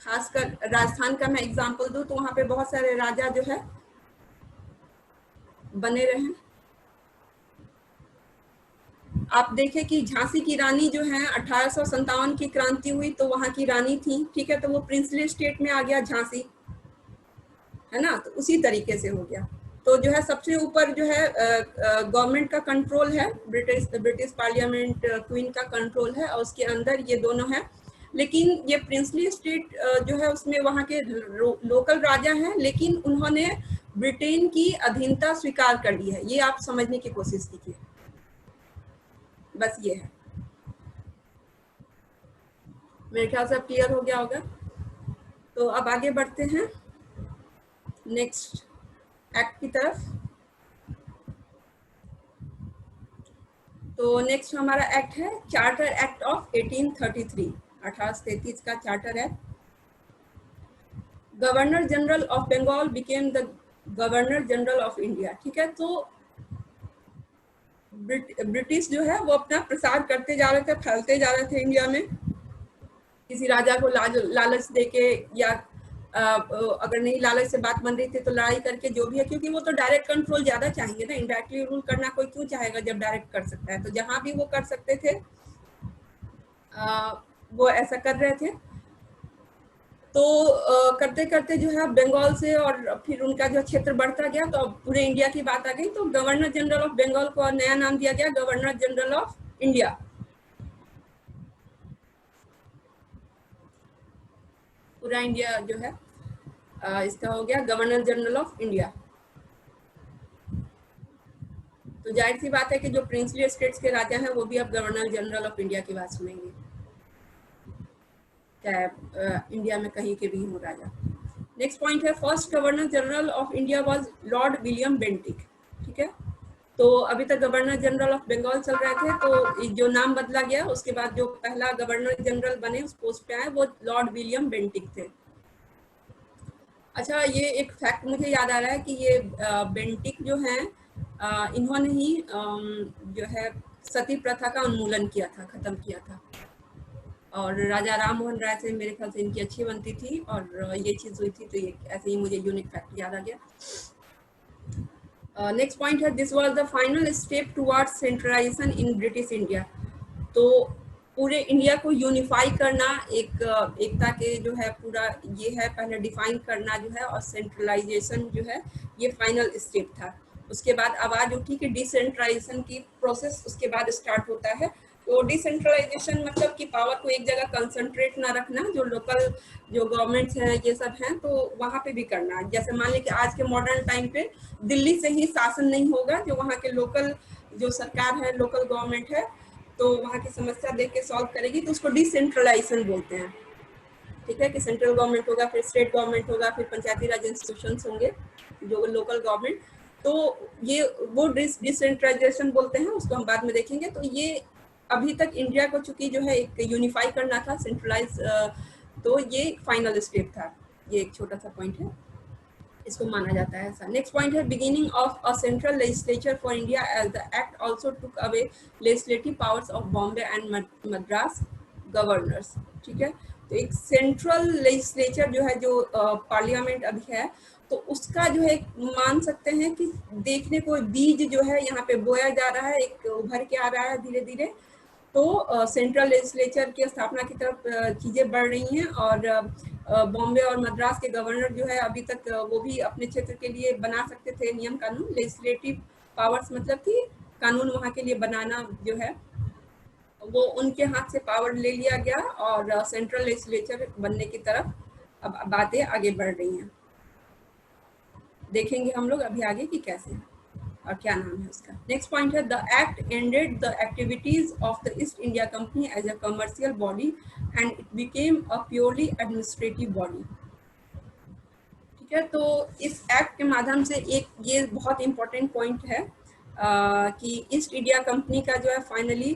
खासकर राजस्थान का मैं एग्जांपल दूं तो वहाँ पे बहुत सारे राजा जो है बने रहे। आप देखें कि झांसी की रानी जो है 1857 की क्रांति हुई तो वहाँ की रानी थी, ठीक है? तो वो प्रिंसली स्टेट में आ गया झांसी, है ना? तो उसी तरीके से हो गया। तो जो है सबसे ऊपर जो है गवर्नमेंट का कंट्रोल है, ब्रिटिश पार्लियामेंट क्वीन का कंट्रोल है, और उसके अंदर ये दोनों है। लेकिन ये प्रिंसली स्टेट जो है उसमें वहाँ के लोकल राजा हैं, लेकिन उन्होंने ब्रिटेन की अधीनता स्वीकार कर ली है। ये आप समझने की कोशिश कीजिए, बस ये है। मेरे ख्याल से अब क्लियर हो गया होगा। तो अब आगे बढ़ते हैं। नेक्स्ट, एक्ट की तरफ। तो नेक्स्ट हमारा एक्ट है चार्टर एक्ट ऑफ 1833, 1833 का चार्टर है। Governor general of Bengal became the governor general of India. ठीक है, तो ब्रिटिश जो है वो अपना प्रसार करते जा रहे थे, फैलते जा रहे थे इंडिया में, किसी राजा को लालच देके या अगर नहीं लालच से बात बन रही थी तो लड़ाई करके जो भी है, क्योंकि वो तो डायरेक्ट कंट्रोल ज्यादा चाहेंगे ना, इनडायरेक्टली रूल करना कोई क्यों चाहेगा जब डायरेक्ट कर सकता है। तो जहां भी वो कर सकते थे वो ऐसा कर रहे थे। तो करते करते जो है बंगाल से और फिर उनका जो क्षेत्र बढ़ता गया तो अब पूरे इंडिया की बात आ गई। तो गवर्नर जनरल ऑफ बंगाल को नया नाम दिया गया गवर्नर जनरल ऑफ इंडिया। पूरा इंडिया जो है इसका हो गया गवर्नर जनरल ऑफ इंडिया। तो जाहिर सी बात है कि जो प्रिंसली स्टेट्स के राजा हैं वो भी अब गवर्नर जनरल ऑफ इंडिया की बात सुनेंगे, चाहे इंडिया में कहीं के भी हो राजा। नेक्स्ट पॉइंट है first governor general of India was Lord William Bentinck. ठीक है, तो अभी तक गवर्नर जनरल ऑफ बंगाल चल रहे थे, तो जो नाम बदला गया उसके बाद जो पहला गवर्नर जनरल बने उस पोस्ट पे आए वो लॉर्ड विलियम बेंटिक थे। अच्छा, ये एक फैक्ट मुझे याद आ रहा है कि ये बेंटिक जो हैं इन्होंने ही जो है सती प्रथा का उन्मूलन किया था, खत्म किया था, और राजा राम मोहन राय से मेरे ख्याल से इनकी अच्छी बनती थी और ये चीज़ हुई थी। तो ये ऐसे ही मुझे यूनिक फैक्ट याद आ गया। नेक्स्ट पॉइंट है this was the final step towards centralisation in British India. तो पूरे इंडिया को यूनिफाई करना, एकता के जो है पूरा ये है पहले डिफाइन करना जो है, और सेंट्रलाइजेशन जो है ये फाइनल स्टेप था। उसके बाद आवाज़ उठी कि डिसेंट्रलाइजेशन की प्रोसेस उसके बाद स्टार्ट होता है। तो डिसेंट्रलाइजेशन मतलब कि पावर को एक जगह कंसंट्रेट ना रखना, जो लोकल जो गवर्नमेंट्स हैं ये सब हैं तो वहाँ पे भी करना। जैसे मान लें कि आज के मॉडर्न टाइम पे दिल्ली से ही शासन नहीं होगा, जो वहाँ के लोकल जो सरकार है, लोकल गवर्नमेंट है, तो वहाँ की समस्या देख के सॉल्व करेगी, तो उसको डिसेंट्रलाइजेशन बोलते हैं। ठीक है, कि सेंट्रल गवर्नमेंट होगा, फिर स्टेट गवर्नमेंट होगा, फिर पंचायती राज इंस्टीट्यूशंस होंगे, जो लोकल गवर्नमेंट, तो ये वो डिसेंट्रलाइजेशन बोलते हैं, उसको हम बाद में देखेंगे। तो ये अभी तक इंडिया को चूंकि जो है एक यूनिफाई करना था, सेंट्रलाइज, तो ये फाइनल स्टेप था। ये एक छोटा सा पॉइंट है, इसको माना जाता है ऐसा। नेक्स्ट पॉइंट है beginning of a central legislature for India as the act also took away legislative powers of Bombay and Madras governors. ठीक है, तो एक सेंट्रल लेजिस्लेचर जो है, जो पार्लियामेंट अभी है, तो उसका जो है मान सकते हैं कि देखने को बीज जो है यहाँ पे बोया जा रहा है, एक उभर के आ रहा है धीरे धीरे। तो सेंट्रल लेजिस्लेचर की स्थापना की तरफ चीज़ें बढ़ रही हैं, और बॉम्बे और मद्रास के गवर्नर जो है अभी तक वो भी अपने क्षेत्र के लिए बना सकते थे नियम कानून। लेजिस्लेटिव पावर्स मतलब कि कानून वहाँ के लिए बनाना जो है वो उनके हाथ से पावर ले लिया गया, और सेंट्रल लेजिस्लेचर बनने की तरफ अब बातें आगे बढ़ रही हैं। देखेंगे हम लोग अभी आगे कि कैसे और क्या नाम है उसका। नेक्स्ट पॉइंट है the act ended the activities of the East India Company as a commercial body and it became a purely administrative body. ठीक है, तो इस एक्ट के माध्यम से एक ये बहुत इंपॉर्टेंट पॉइंट है कि ईस्ट इंडिया कंपनी का जो है फाइनली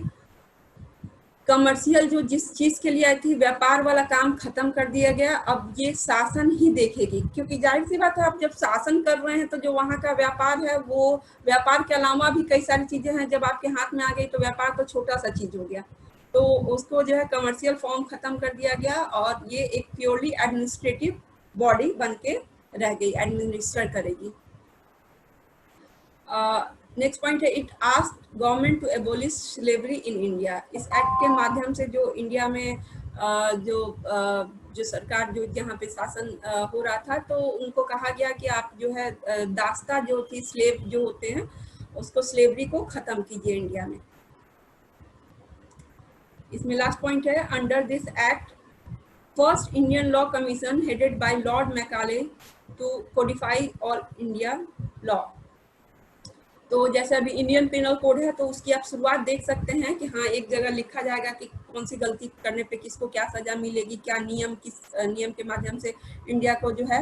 कमर्शियल जो जिस चीज के लिए आई थी, व्यापार वाला काम खत्म कर दिया गया। अब ये शासन ही देखेगी, क्योंकि जाहिर सी बात है आप जब शासन कर रहे हैं तो जो वहाँ का व्यापार है, वो व्यापार के अलावा भी कई सारी चीजें हैं, जब आपके हाथ में आ गई तो व्यापार तो छोटा सा चीज हो गया। तो उसको जो है कमर्शियल फॉर्म खत्म कर दिया गया, और ये एक प्योरली एडमिनिस्ट्रेटिव बॉडी बन के रह गई, एडमिनिस्टर करेगी। नेक्स्ट पॉइंट है it asked government to abolish slavery in India. इस एक्ट के माध्यम से जो इंडिया में जो सरकार जो यहाँ पे शासन हो रहा था, तो उनको कहा गया कि आप जो है दास्ता जो थी, स्लेव जो होते हैं, उसको स्लेवरी को खत्म कीजिए इंडिया में। इसमें लास्ट पॉइंट है under this act first Indian law commission headed by lord Macaulay to codify all India law. तो जैसे अभी इंडियन पिनल कोड है तो उसकी आप शुरुआत देख सकते हैं कि हाँ एक जगह लिखा जाएगा कि कौन सी गलती करने पे किसको क्या सजा मिलेगी, क्या नियम, किस नियम के माध्यम से इंडिया को जो है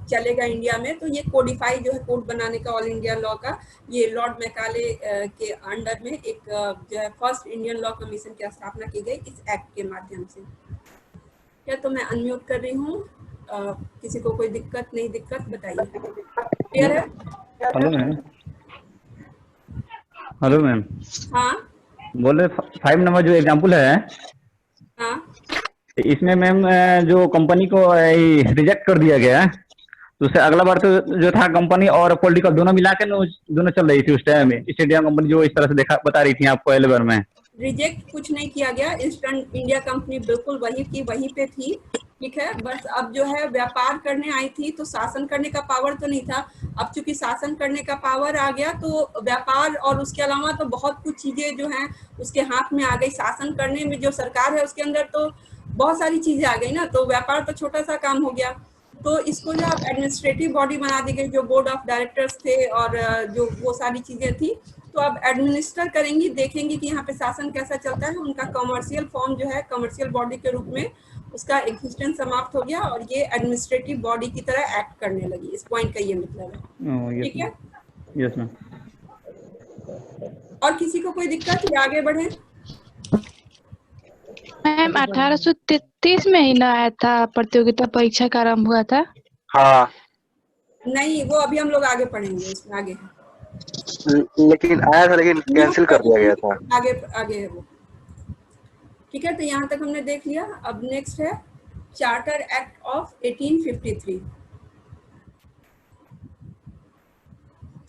चलेगा इंडिया में। तो ये कोडिफाई जो है कोड बनाने का ऑल इंडिया लॉ का, ये लॉर्ड मैकाले के अंडर में एक जो है फर्स्ट इंडियन लॉ कमीशन की स्थापना की गई इस एक्ट के माध्यम से। क्या तो मैं अनम्यूट कर रही हूँ, किसी को कोई दिक्कत नहीं दिक्कत बताइए, क्लियर है? Hello ma'am. Hello ma'am. हाँ बोले 5 नंबर जो एग्जाम्पल है, हाँ इसमें मैम जो कंपनी को रिजेक्ट कर दिया गया, तो उससे अगला बार तो जो था कंपनी और पॉलिटिकल दोनों मिला के दोनों चल रही थी उस टाइम में, स्टेडियम कंपनी जो इस तरह से बता रही थी आपको पहले बार में। रिजेक्ट कुछ नहीं किया गया, ईस्टर्न इंडिया कंपनी बिल्कुल वही की वहीं पे थी, ठीक है। बस अब जो है व्यापार करने आई थी तो शासन करने का पावर तो नहीं था, अब चूंकि शासन करने का पावर आ गया तो व्यापार और उसके अलावा तो बहुत कुछ चीजें जो हैं उसके हाथ में आ गई। शासन करने में जो सरकार है उसके अंदर तो बहुत सारी चीजें आ गई ना, तो व्यापार तो छोटा सा काम हो गया। तो इसको जो आप एडमिनिस्ट्रेटिव बॉडी बना दी गई, जो बोर्ड ऑफ डायरेक्टर्स थे और जो वो सारी चीजें थी, तो अब एडमिनिस्टर करेंगी, देखेंगी कि यहाँ पे शासन कैसा चलता है। उनका कमर्शियल फॉर्म जो है कमर्शियल बॉडी के रूप में उसका एग्जिस्टेंस समाप्त हो गया और ये एडमिनिस्ट्रेटिव बॉडी की तरह एक्ट करने लगी। इस पॉइंट का ये मतलब है, ठीक है? Yes ma'am. और किसी को कोई दिक्कत या आगे बढ़े? मैम 1833 में ही ना आया था प्रतियोगिता परीक्षा का आरंभ हुआ था? हाँ, नहीं, वो अभी हम लोग आगे पढ़ेंगे, इसमें आगे है। लेकिन आया था लेकिन कैंसिल कर दिया गया था। आगे आगे है वो, ठीक है। तो यहाँ तक हमने देख लिया। अब नेक्स्ट है चार्टर एक्ट ऑफ 1853।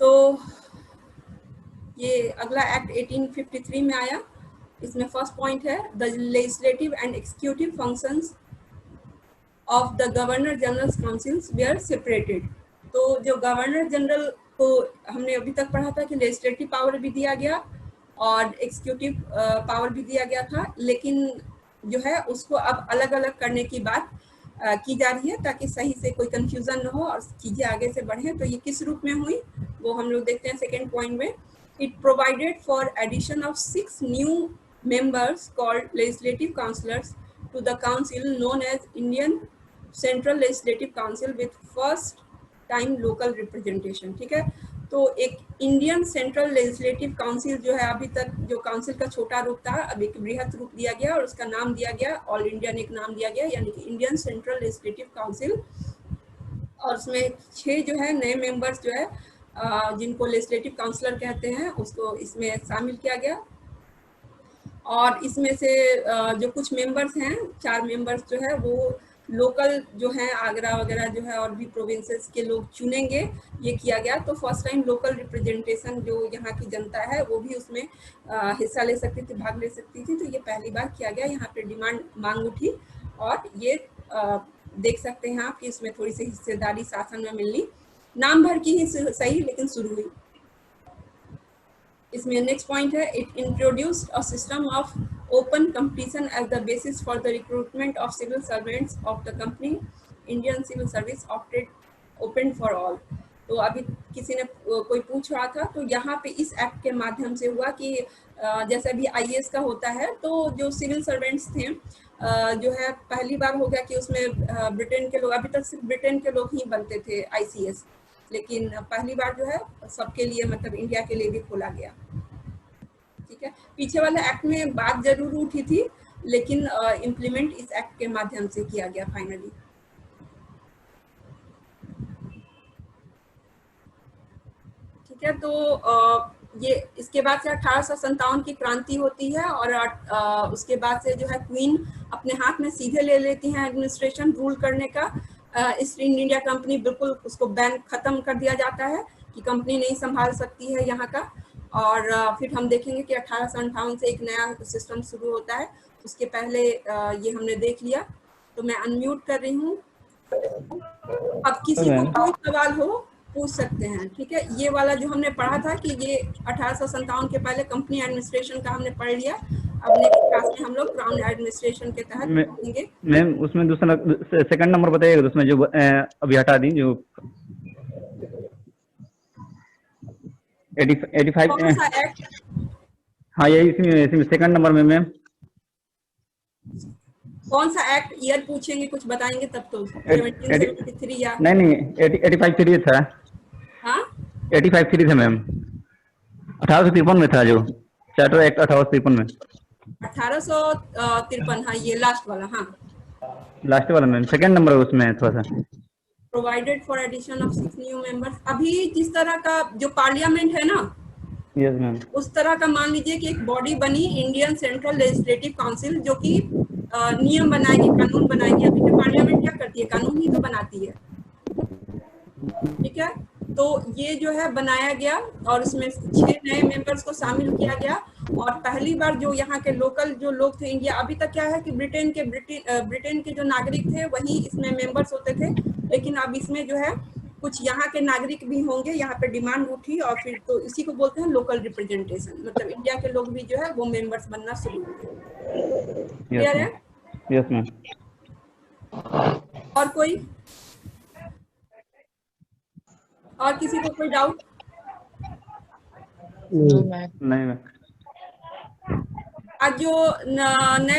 तो ये अगला एक्ट 1853 में आया। इसमें फर्स्ट पॉइंट है the legislative and executive functions of the governor general councils were separated. तो जो गवर्नर जनरल को हमने अभी तक पढ़ा था कि लेजिस्लेटिव पावर भी दिया गया और एग्जीक्यूटिव पावर भी दिया गया था, लेकिन जो है उसको अब अलग अलग करने की बात की जा रही है ताकि सही से कोई कंफ्यूजन न हो और चीजें आगे से बढ़े। तो ये किस रूप में हुई वो हम लोग देखते हैं सेकेंड पॉइंट में। It provided for addition of 6 new members called legislative councillors to the council known as Indian Central Legislative Council with first time local representation, ठीक है। तो एक इंडियन सेंट्रल लेजिस्लेटिव काउंसिल जो है, अभी तक जो काउंसिल का छोटा रूप था अब एक बृहत रूप दिया गया और उसका नाम दिया गया ऑल इंडिया ने एक नाम दिया गया, यानी कि इंडियन सेंट्रल लेजिस्लेटिव काउंसिल। और उसमें 6 जो है नए मेंबर्स जो है जिनको लेजिस्लेटिव काउंसलर कहते हैं उसको इसमें शामिल किया गया। और इसमें से जो कुछ मेंबर्स हैं, 4 मेंबर्स जो है वो लोकल जो हैं आगरा वगैरह जो है और भी प्रोविंसेस के लोग चुनेंगे, ये किया गया। तो फर्स्ट टाइम लोकल रिप्रेजेंटेशन जो यहाँ की जनता है वो भी उसमें हिस्सा ले सकती थी, भाग ले सकती थी। तो ये पहली बार किया गया, यहाँ पे डिमांड मांग उठी और ये देख सकते हैं आप कि इसमें थोड़ी सी हिस्सेदारी शासन में मिलनी, नाम भर की ही सही लेकिन शुरू हुई। इसमें नेक्स्ट पॉइंट है it introduced a system of open competition as the basis for the recruitment of civil servants of the company. Indian civil service opted open for all. तो अभी किसी ने कोई पूछ रहा था, तो यहाँ पे इस एक्ट के माध्यम से हुआ कि जैसे अभी IAS का होता है तो जो सिविल सर्वेंट्स थे जो है पहली बार हो गया कि उसमें ब्रिटेन के लोग, अभी तक सिर्फ ब्रिटेन के लोग ही बनते थे ICS, लेकिन पहली बार जो है सबके लिए मतलब इंडिया के लिए भी खोला गया, ठीक है। पीछे वाले एक्ट में बात जरूर उठी थी लेकिन इम्प्लीमेंट इस एक्ट के माध्यम से किया गया फाइनली, ठीक है। तो ये इसके बाद से 1857 की क्रांति होती है और उसके बाद से जो है क्वीन अपने हाथ में सीधे ले लेती हैं एडमिनिस्ट्रेशन रूल करने का। ईस्ट इंडिया कंपनी बिल्कुल उसको बैन खत्म कर दिया जाता है कि कंपनी नहीं संभाल सकती है यहाँ का। और फिर हम देखेंगे कि 1858 से एक नया सिस्टम शुरू होता है। उसके पहले ये हमने देख लिया। तो मैं अनम्यूट कर रही हूँ, अब किसी को कोई सवाल हो पूछ सकते हैं, ठीक है। ये वाला जो हमने पढ़ा था कि ये 1857 के पहले कंपनी एडमिनिस्ट्रेशन का हमने पढ़ लिया। अब नेक्स्ट क्लास में हम लोग क्राउन एडमिनिस्ट्रेशन के तहत पढ़ेंगे। मैम उसमें दूसरा सेकंड नंबर बताइएगा, उसमें जो अभी हटा दी जो 85 कौन सा एक्ट? हाँ यही इसमें सेकंड नंबर में मैम। कौन सा एक्ट ईयर पूछेंगे, कुछ बताएंगे तब तो। 1773 या नहीं 85 सीरीज था। हाँ 85 सीरीज है मैम, 1853 में था जो चार्टर एक्ट 1853 में। 1853, हाँ ये लास्ट वाला। हाँ लास्ट वाला मैम, सेकंड नंबर उसमें थोड़ा सा। Provided for addition of 6 new members. अभी जिस तरह का जो पार्लियामेंट है ना, यस मैम। उस तरह का मान लीजिए कि एक बॉडी बनी, इंडियन सेंट्रल लेजिस्लेटिव काउंसिल, जो कि नियम बनाएगी, कानून बनाएगी। अभी जो पार्लियामेंट क्या करती है, कानून ही तो बनाती है, ठीक है। तो ये जो है बनाया गया और इसमें 6 नए मेंबर्स को शामिल किया गया। और पहली बार जो यहाँ के लोकल जो लोग थे इंडिया, अभी तक क्या है कि ब्रिटेन के जो नागरिक थे वही इसमें मेंबर्स होते थे, लेकिन अब इसमें जो है कुछ यहाँ के नागरिक भी होंगे। यहाँ पे डिमांड उठी और फिर तो इसी को बोलते हैं लोकल रिप्रेजेंटेशन, मतलब इंडिया के लोग भी जो है वो मेंबर्स बनना शुरू हुए। क्लियर है? Yes ma'am. और कोई, और किसी को कोई डाउट? नहीं मैम। आज जो नए